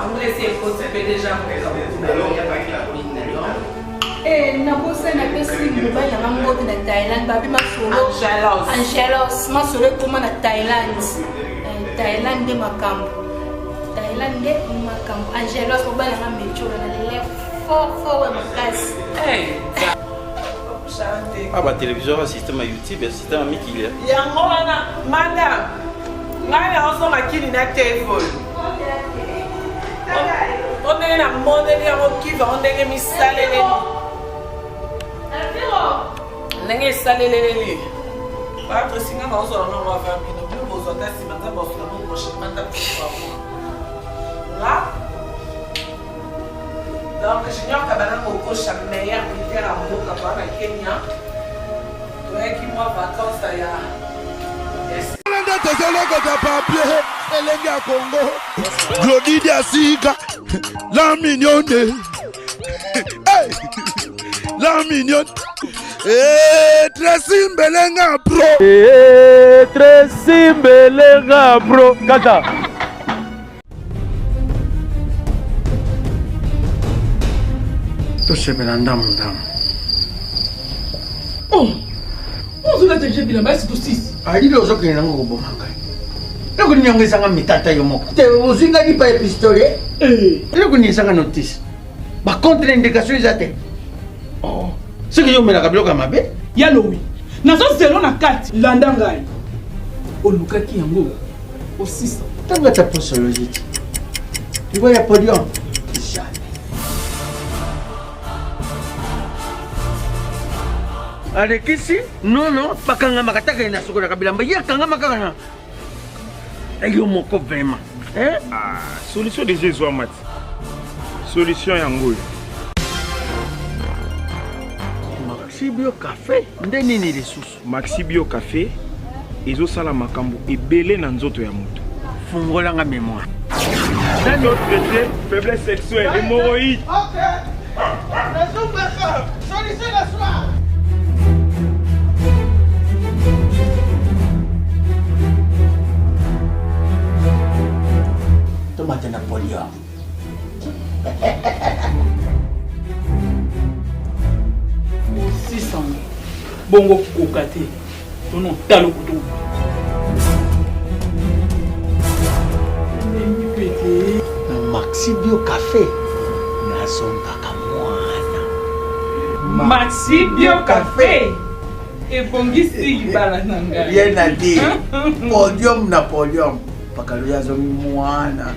on va essayer de conserver déjà pour il n'y a pas que la colline d'ailleurs. Eh, na bosa na pesi mobile na mode na Thailand babi masolo Angelos masolo kuma na Thailand Thailand de makambo Angelos mobile na mecho na lele fort makasi ah bah télévision un système à YouTube un système à Mickey là yango wana madame ngai also makini na téléphone on est na modèle yango kiva on ndenge misalele ndenge esaleleleli bato esinga naozala nango avamino bino bozwa ta nsima nzambe osula moprochainement ntapoa nga donc junior kabana kokosha meilleur militaire ya mboka toa na Kenya toyaki mwa vacances ya nde tozolokota papier elenge ya Congo Glodide Asika la mignonne la mignonne Tracy Mbelenga bro Tracy Mbelenga bro kata tosepela ndamu ozolata deja bilamba esi tosisi alili ozokende nango koboma ngai eloko nini yango ezanga mitata yo moko te ozinga lipa ya pistolet eloko nini ezanga notice bacontre indication eza te soki yo omelaka biloko ya mabe yalowi nazozelo na kati landa ngai olukaki yango osisa ntango ata posologie te libo ya podium alekisi nono bakangamaka taka na sokolaka bilamba ye akangamaka kana eyo moko vraiment solution déjà ezwa mati solution yango oyo Maxi Bio Café nde nini lisusu Maxi Bio Café ezosala makambo ebele na nzoto ya moto fungolanga mémoire traité faiblesse sexuelle hémorroïde solution la soir tomate Napoléon osisanga bongo kokoka te tono talo kutu Maxi Bio Café nazombaka mwana Maxi Bio Café ebongisi libala na ngai bien à dire podium Napoléon pakalo yazo mwana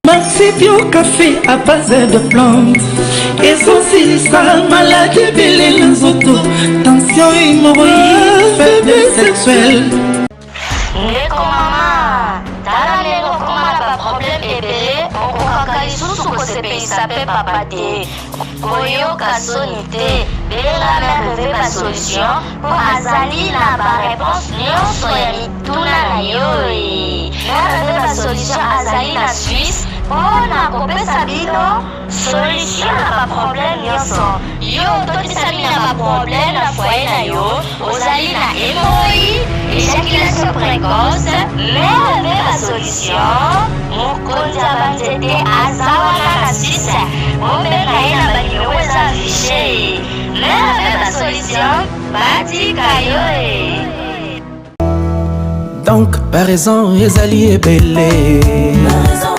Maxi Bio Café à base de plantes essentielles maladie belé les autos tension hémorroïde faiblesse sexuelle Ndeko mama tala lelo komala ba problème ebele okokaka lisusu kosepelisa mpe papa te koyoka soni te benga merve ba solution po azali na baréponse nyonso ya mituna na yo merve ba solution azali na Suisse mpona kopesa bino solution na baproblème nyonso yo totisami na baproblème na foye na yo ozali na hémorroïde éjaculation précoce merve ba solution mokonzi ya banzete aza wana na Suisse obenga ye na banimero eza afishe merve ba solution batika yo donc par raison ezali ebele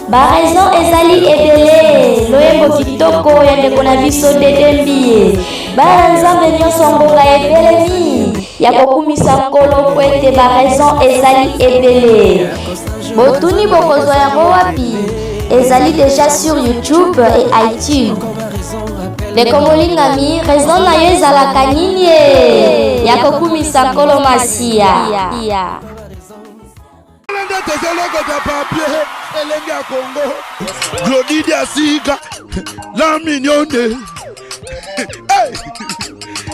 baraison ezali ebele loyembo kitoko ya ndeko na biso dedembie bana nzambe nyonso mbonga ebelemi ya kokumisa nkolo po ete baraison ezali ebele botuni bokozwa yango wapi ezali déjà sur YouTube et iTunes ndeko molingami raison na yo ezalaka nini ya kokumisa nkolo masiya nde tozolokota papier elenge ya Congo Glodide Asika la mignonne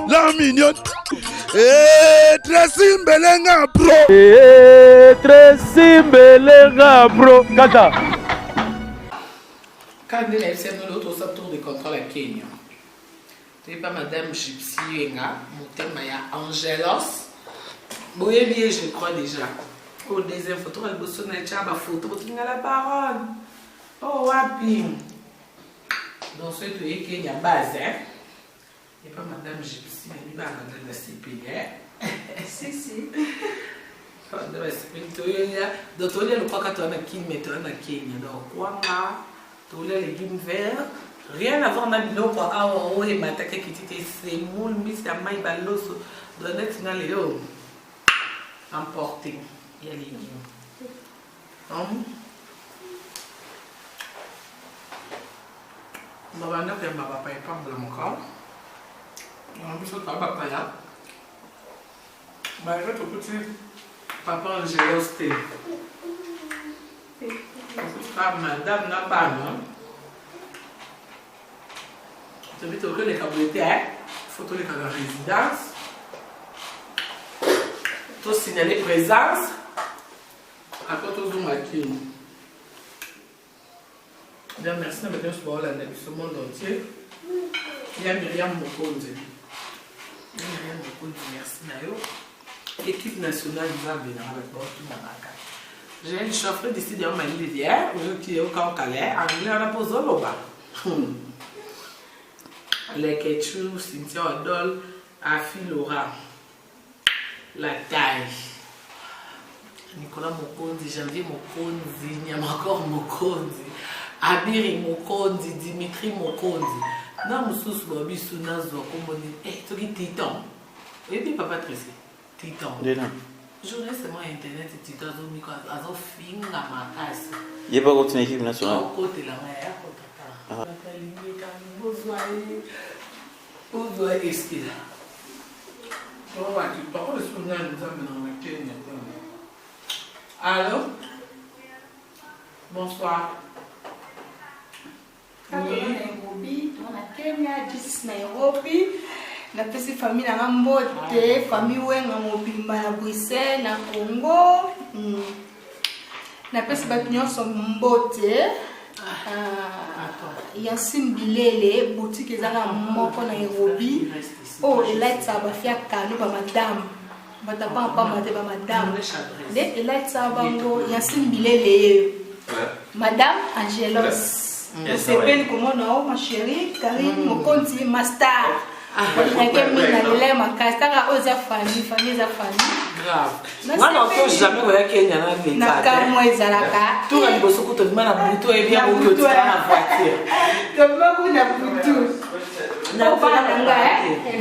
la mignonne Tracy Mbelenga bro Tracy Mbelenga bro kata Quand elle est venue l'autre tour de contrôle à Kenya, tu pas Madame Gypsy Enga, mon thème est Angelos. Boye bien, je crois déjà. Au deuxième photo, elle bosse sur la photo, parce qu'il y a la baronne. Oh, wapi. Donc, c'est tout qui est à base, hein. Et pas madame Gypsy, mais pas madame la CPR. Si, si. Madame la CPR, donc, on est le croix quand on a qui met on a Kenya. Donc, quoi, tous les légumes verts. Rien à voir avec le quoi. Ah, oh, et ma taque qui était semoule, mis à maï baloso. Donc, on a les emporté. Il y a les légumes. Baba nak yang baba pakai pam belum kau. Yang bisa tahu bapa ya. Baik tu putih papa angelos te. Papa madame na bana. Tu veux que les cabrités, photo les cadres résidence. Tout signaler présence. Après tout zoom aquí. Bien, merci de venir sur le monde entier. Il y a Myriam Mokonzi. Myriam Mokonzi, merci Nayo. Équipe nationale du Zambie, avec Bortou Manaka. J'ai une chauffeur d'ici de Mali d'hier, qui est au camp Calais. Anglais, on a posé au bas. Les Ketchou, Cynthia Odol, Afi Laura. La taille. Nicolas Mokonzi, Janvier Mokonzi, Nyamakor Mokonzi. Abiri Mokonzi, Dimitri Mokonzi. Non, Moussous Bobi Sounazo, comme on dit, tu dis Titan. Et puis Papa Tracy, Titan. Journée, c'est moi Internet, Titan, à zo fin à ma casse. Il n'y a pas d'autre équipe nationale. Au côté la mer, au besoin est-ce qu'il a? On va dire, par contre, le souvenir nous amène dans le Kenya. Allô? Bonsoir. Nairobi, on a Kenya, Jis Nairobi, na pesi famille na Mbote, famille wenga mobimba na Bruxelles, na Congo, na pesi batu nyonso Mbote, Yassine Bilele, boutique ezanga moko na Nairobi, oh elaitsa bafia kanu ba madame, batapa pa mate ba madame, de elaitsa bango Yassine Bilele, madame Angelos. Je s'appelle comment non, ma chérie, Karine Mokonzi, Master. Je ma castar aux famille, famille à famille. Grave. Moi, non, jamais voyé Kenya na les cas. Moi, Zalaka. Tout le monde se coûte de mal à Boutou et bien au lieu de la voiture. Comment vous n'avez Boutou? Non, pas la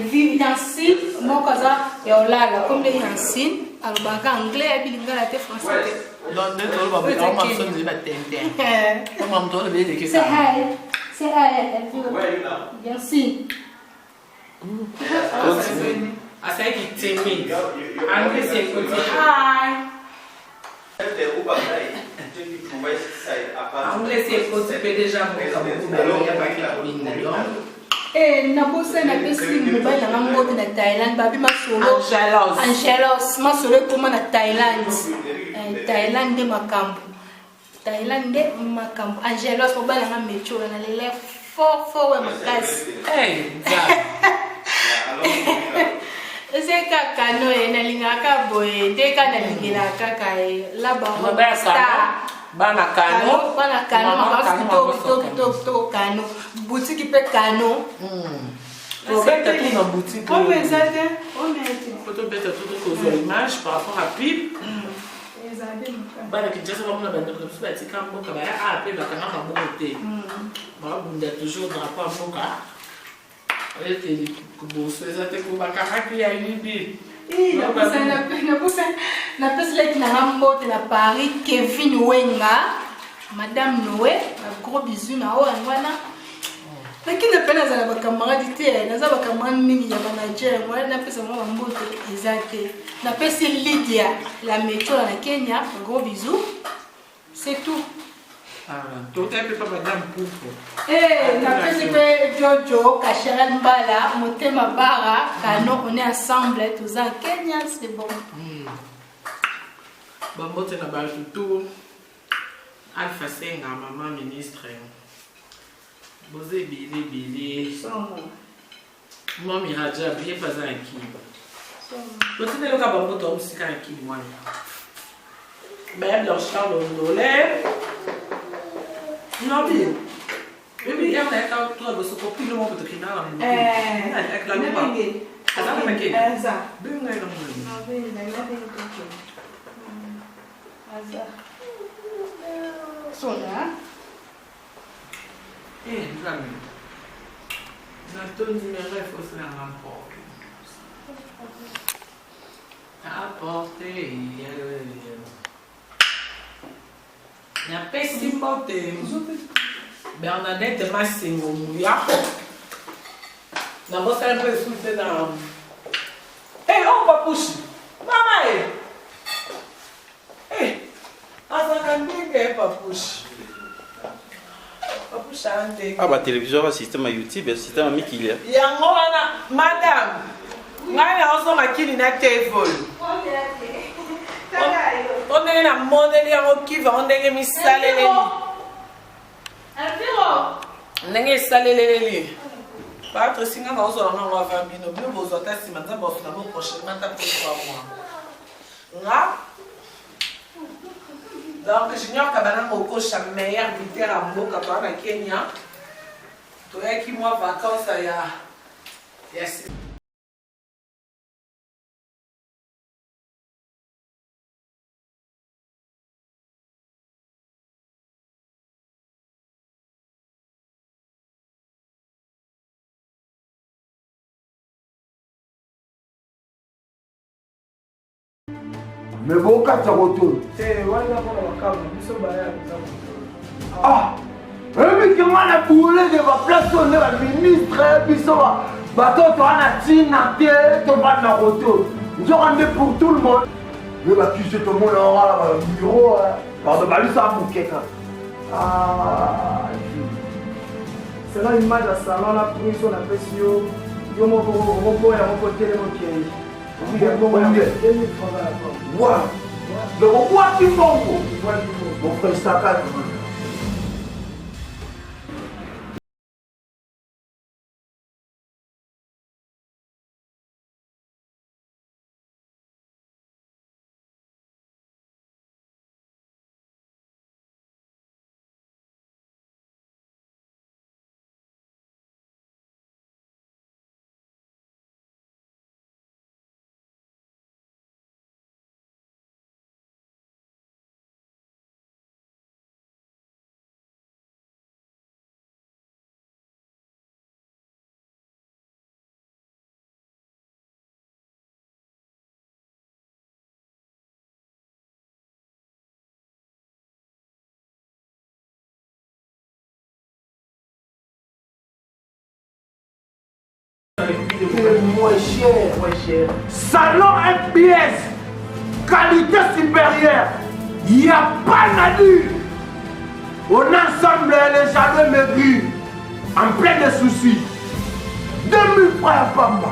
vie Yancine, mon cousin, et on l'a comme les Yancine, alors baga anglais, et puis il a été français. Non, non, non, non, non, non, non, c'est bien si. I think it's timid. And we say, hi. On laisse écouter déjà eh, na bosse na pesi mobile na mbote na Thailand babi masolo Angelos masolo kuma na Thailand Thailand de makambo Angelos mobile na mecho na lele fort we makasi hey c'est kaka no na lingaka boye de kana lingina kaka la ba star bana kano kano boutique pe kano peut-être tout dans boutique on met ça on met photo bête tout aux images par rapport à pipe bana qui déjà vraiment bana comme ça petit campo ka ba a pe ba kana ma bonté ba bunda toujours dans rapport à boka avec les bourses ça te ko ba ka ki ya libi na pesi na Mbote na Paris Kevin Wenga madame Noé un gros bisou na o ngwana lakini napenda za bakamara dite na za bakamara mingi ya manager moi na pesi mo Mbote ezate na pesi Lydia la métro na Kenya un gros bisou c'est tout. Tout est peu madame Poupo. Eh, na pesi pe Jojo, Kachara Mbala, Motema Bara, Kano, on est ensemble, tous en Kenya, c'est bon. Bambote na Baltutu, Alpha Senga, maman ministre. Bosé Bilé. Moi, Miraja, bien pas un qui. Peut-être que le Bambote a aussi un qui, moi. Mais Blanchard l'olé. Non, bien. Oui, il y a un peu de ce qu'on peut le monde de criminel. Avec la loupe. Ça va make it. Eza. Bien, là, Sola. Jamais. Dans ton numéro, il faut se la rapporter. Apporter. Il y a pessime Bernadette Massimo Mouya. N'a pas fait un peu souffler dans. Eh, oh, papouchi! Maman! Eh! Azakandingue, papouchi. Papouchi, ante. Ah, bah, télévision, le système à YouTube, le système à Mikilia. Yango wana, madame. Ngai na oso makini na table. On est na modèle yango kiva, on est misalele. Ndenge esaleleleli bato singa na ozwa nango ava bino bino bozwa ta nsima nzambe afuna bo prochainement ta mpe 3 mois nga donc junior kabananga okosha meilleur buteur ya mboka toa na Kenya toyaki mwa vacance ya Mais bon, quand tu retournes. Ah! Mais comment on a boulé de ma place, on est la ministre, puis ça va. Bateau, tu as un tina, tu vas dans le retour. Nous avons pour tout le monde. Mais bah, tu sais, tout le monde aura un bureau. Pardon, bah, lui, ça a bouquet. Ah! C'est là une image à salon, la prise, on a fait si yo mon côté, mon pied. Wow. Donc on voit du bon. Mon frère Saka. Moins cher. Salon FPS, qualité supérieure. Il n'y a pas d'addu. On ensemble les jaloux maigris, en plein de soucis. 2000 francs à Pamba.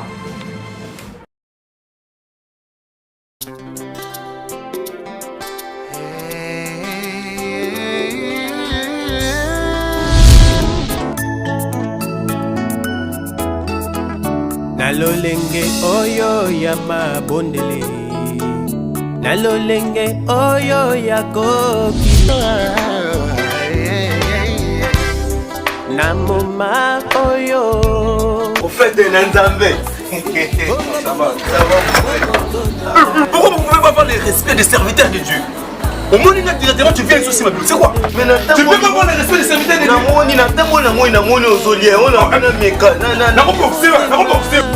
Nalolenge oyo ya mabondele Nalolenge oyo ya koki Namoma oyo Au fait de Nzambe. Ça va. Pourquoi vous pouvez pas avoir le respect des serviteurs de Dieu? Au moins, directement, tu viens ici aussi, ma Bible. C'est quoi? Tu peux pas avoir le respect des serviteurs de Dieu.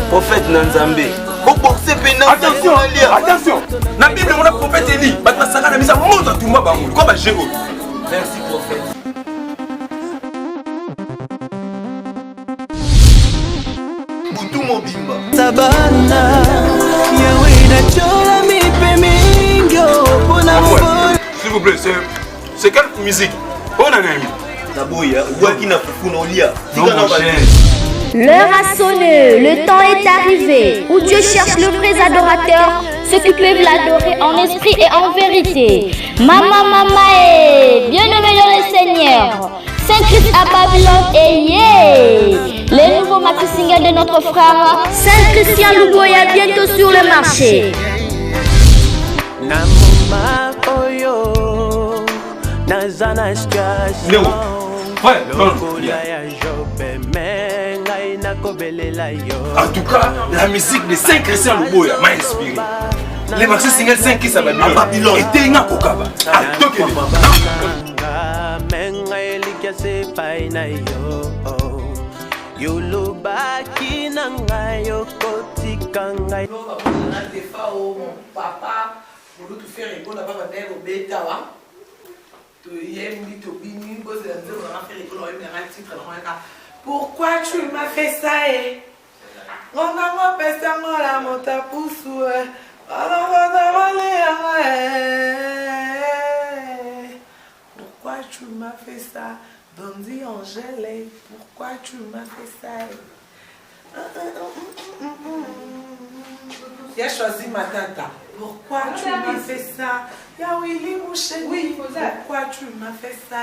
Prophète Nzambe. Attention. La Bible, mon prophète Élie. Merci, prophète. Sabana Yawina chola mipe mingyo Pona mfona S'il vous plaît, c'est quelle musique? On a un ami. L'heure a sonné, le temps est arrivé où Dieu cherche le vrai adorateur, ceux qui peuvent l'adorer en esprit et en vérité. Mama bien-aimé dans le Seigneur, Saint-Christ à Babylone et les nouveaux maxi singles de notre frère Saint-Christian Louboya bientôt sur le marché. Namoma oyo Nazana situation. Ouais, non. En tout cas, la musique de 5 Christian Luboya m'a inspiré. Les marchés single 5 qui s'appellent Babylone et Tenga Kokaba. Ah, toquez papa, pour tout faire école là-bas, ma mère au Betawa. Pourquoi tu m'as fait ça? Pourquoi tu m'as fait ça? Dondi Angèle, pourquoi tu m'as fait ça? J'ai choisi ma tata. Pourquoi tu m'as fait ça? Ya Willy Mouché. Oui, pourquoi tu m'as fait ça?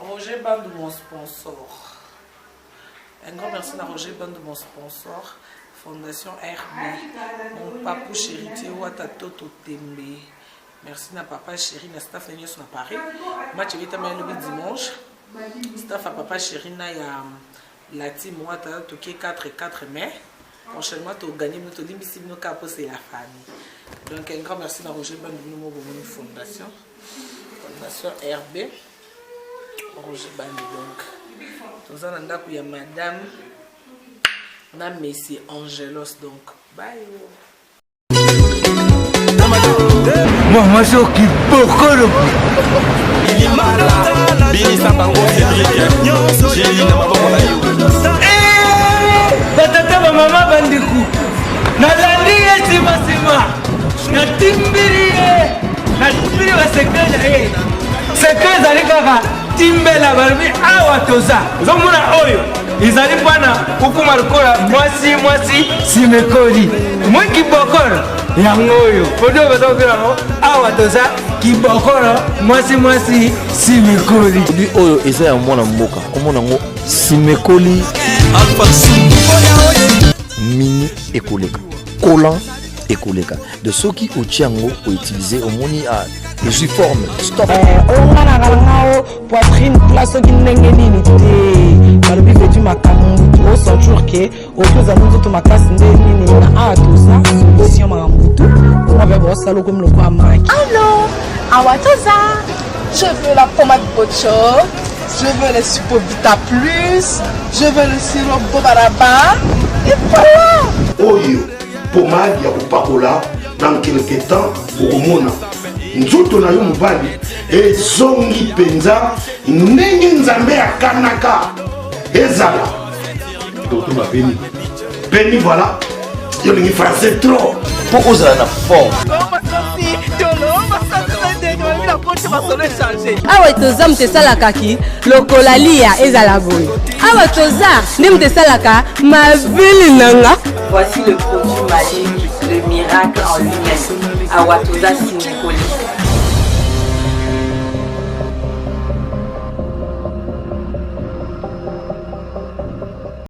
Roger Bande, mon sponsor. Un grand merci à Roger Bande, mon sponsor. Fondation RB. Mon papou chéri, Watato Tembe. Merci à papa chéri, na staff na sur Paris. Match est le dimanche. Staff à papa chéri na ya la team Wata toqué 4 mai. Prochainement tu gagner notre limite nos capos c'est la famille. Donc un grand merci à Roger Bande de mon fondation. Fondation RB. Roger Bande donc. Nous allons andako ya madame na Messi Angelos donc bye. Maman qui bokolo. Binisa bango Cédric. J'ai na maboko na yo. Batata mama bandiku. Nalandi sima. Na timbiri wa sekreja sekreja alikaka timbela barbi awa toza. Zomuna oyo. Izali bwana ukuma rukola mwasi simekoli. Mwe kibokolo yangoyo. Podo batokela no awa toza kibokolo mwasi simekoli. Lui oyo eza ya mwana mboka. Komona ngo simekoli Alpha mini ekoleka. Collant ekoleka. De ceux qui au tiango ont utilisé au moni à je suis forme. Stop. On a la poitrine place qui n'est nini te. Par le but du macaron, au centre que au plus à nous ma classe nini na tout ça. Solution marambutu. On avait brossé l'eau comme le quoi maki. Allô, Awatoza. Je veux la pommade Bocho. Je veux le Supovita Plus. Je veux le sirop Bobaraba. Et voilà. Oyo, pommade ya kupakola dans quelques temps pour mona. Nzoto na yo mobali ezongi penza ndenge nzambe akanaka ezala totuna beni voilà yo lingi français trop pour ozala na forme. Awa toza mtesalaka ki lokola lia ezala boye. Awa toza nde mtesalaka mavili nanga. Voici le produit magique, le miracle en lui-même. Awatoza Simekoli.